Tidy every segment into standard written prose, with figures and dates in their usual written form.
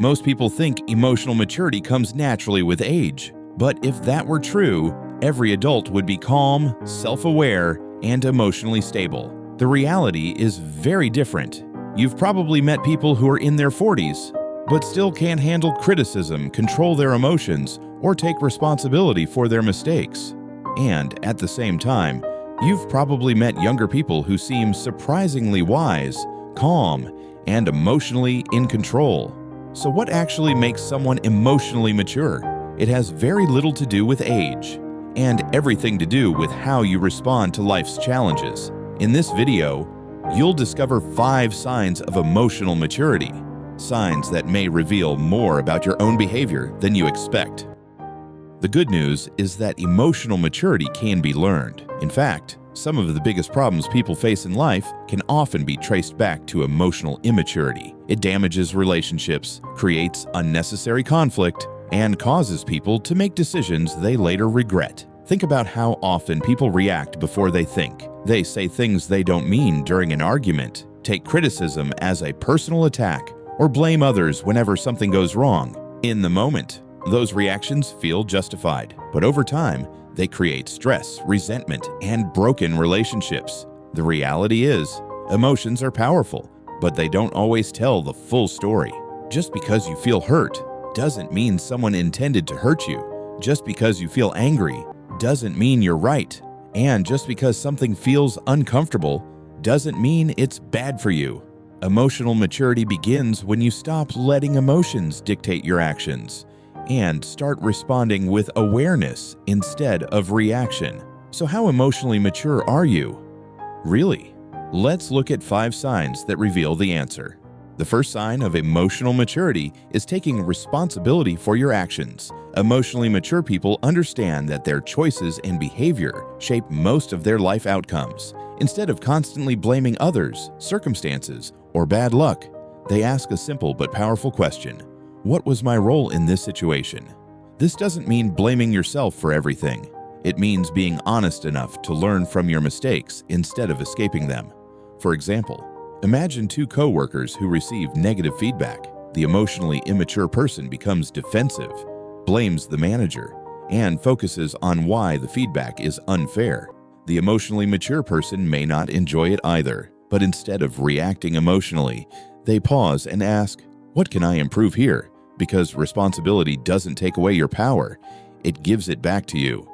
Most people think emotional maturity comes naturally with age. But if that were true, every adult would be calm, self-aware, and emotionally stable. The reality is very different. You've probably met people who are in their 40s, but still can't handle criticism, control their emotions, or take responsibility for their mistakes. And at the same time, you've probably met younger people who seem surprisingly wise, calm, and emotionally in control. So what actually makes someone emotionally mature? It has very little to do with age, and everything to do with how you respond to life's challenges. In this video, you'll discover 5 signs of emotional maturity, signs that may reveal more about your own behavior than you expect. The good news is that emotional maturity can be learned. In fact, some of the biggest problems people face in life can often be traced back to emotional immaturity. It damages relationships, creates unnecessary conflict, and causes people to make decisions they later regret. Think about how often people react before they think. They say things they don't mean during an argument, take criticism as a personal attack, or blame others whenever something goes wrong. In the moment, those reactions feel justified, but over time, they create stress, resentment, and broken relationships. The reality is, emotions are powerful, but they don't always tell the full story. Just because you feel hurt doesn't mean someone intended to hurt you. Just because you feel angry doesn't mean you're right. And just because something feels uncomfortable doesn't mean it's bad for you. Emotional maturity begins when you stop letting emotions dictate your actions and start responding with awareness instead of reaction. So how emotionally mature are you? Really? Let's look at 5 signs that reveal the answer. The first sign of emotional maturity is taking responsibility for your actions. Emotionally mature people understand that their choices and behavior shape most of their life outcomes. Instead of constantly blaming others, circumstances, or bad luck, they ask a simple but powerful question: what was my role in this situation? This doesn't mean blaming yourself for everything. It means being honest enough to learn from your mistakes instead of escaping them. For example, imagine 2 co-workers who receive negative feedback. The emotionally immature person becomes defensive, blames the manager, and focuses on why the feedback is unfair. The emotionally mature person may not enjoy it either, but instead of reacting emotionally, they pause and ask, "What can I improve here?" Because responsibility doesn't take away your power, it gives it back to you.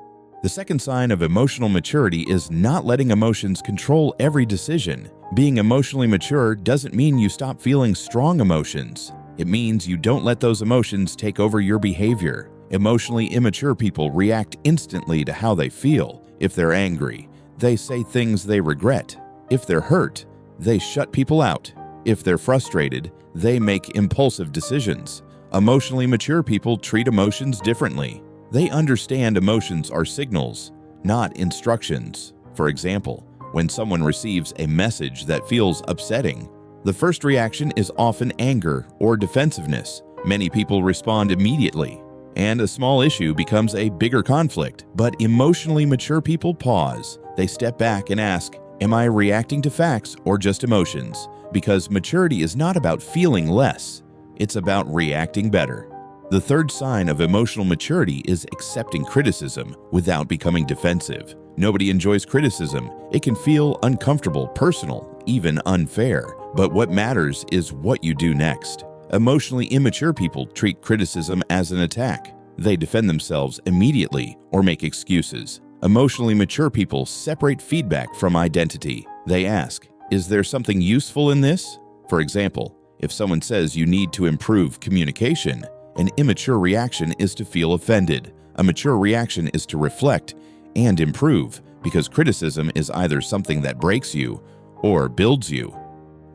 The second sign of emotional maturity is not letting emotions control every decision. Being emotionally mature doesn't mean you stop feeling strong emotions. It means you don't let those emotions take over your behavior. Emotionally immature people react instantly to how they feel. If they're angry, they say things they regret. If they're hurt, they shut people out. If they're frustrated, they make impulsive decisions. Emotionally mature people treat emotions differently. They understand emotions are signals, not instructions. For example, when someone receives a message that feels upsetting, the first reaction is often anger or defensiveness. Many people respond immediately, and a small issue becomes a bigger conflict. But emotionally mature people pause. They step back and ask, "Am I reacting to facts or just emotions?" Because maturity is not about feeling less. It's about reacting better. The third sign of emotional maturity is accepting criticism without becoming defensive. Nobody enjoys criticism. It can feel uncomfortable, personal, even unfair. But what matters is what you do next. Emotionally immature people treat criticism as an attack. They defend themselves immediately or make excuses. Emotionally mature people separate feedback from identity. They ask, "Is there something useful in this?" For example, if someone says you need to improve communication, an immature reaction is to feel offended. A mature reaction is to reflect and improve, because criticism is either something that breaks you or builds you.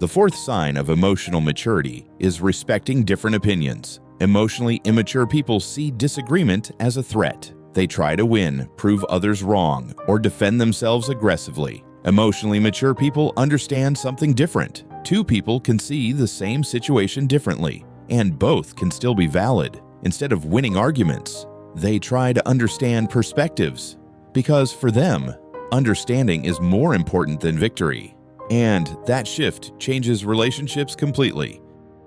The fourth sign of emotional maturity is respecting different opinions. Emotionally immature people see disagreement as a threat. They try to win, prove others wrong, or defend themselves aggressively. Emotionally mature people understand something different. 2 people can see the same situation differently, and both can still be valid. Instead of winning arguments, they try to understand perspectives, because for them, understanding is more important than victory. And that shift changes relationships completely.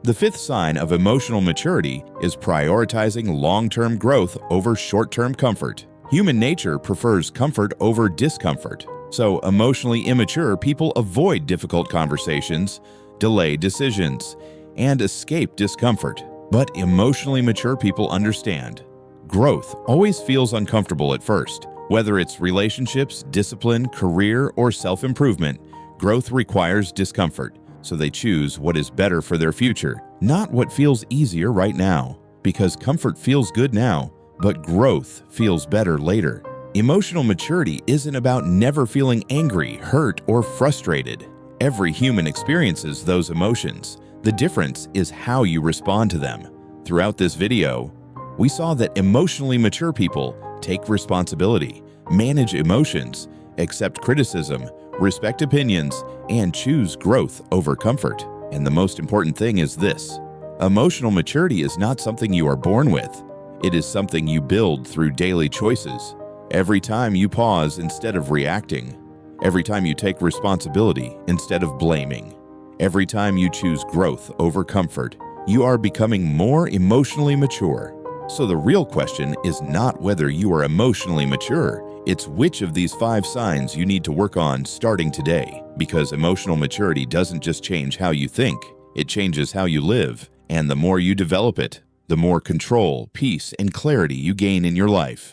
The fifth sign of emotional maturity is prioritizing long-term growth over short-term comfort. Human nature prefers comfort over discomfort, so emotionally immature people avoid difficult conversations, delay decisions, and escape discomfort. But emotionally mature people understand. Growth always feels uncomfortable at first. Whether it's relationships, discipline, career, or self-improvement, growth requires discomfort, so they choose what is better for their future, not what feels easier right now. Because comfort feels good now, but growth feels better later. Emotional maturity isn't about never feeling angry, hurt, or frustrated. Every human experiences those emotions. The difference is how you respond to them. Throughout this video, we saw that emotionally mature people take responsibility, manage emotions, accept criticism, respect opinions, and choose growth over comfort. And the most important thing is this: emotional maturity is not something you are born with. It is something you build through daily choices. Every time you pause instead of reacting, every time you take responsibility instead of blaming, every time you choose growth over comfort, you are becoming more emotionally mature. So the real question is not whether you are emotionally mature, it's which of these 5 signs you need to work on starting today. Because emotional maturity doesn't just change how you think, it changes how you live. And the more you develop it, the more control, peace, and clarity you gain in your life.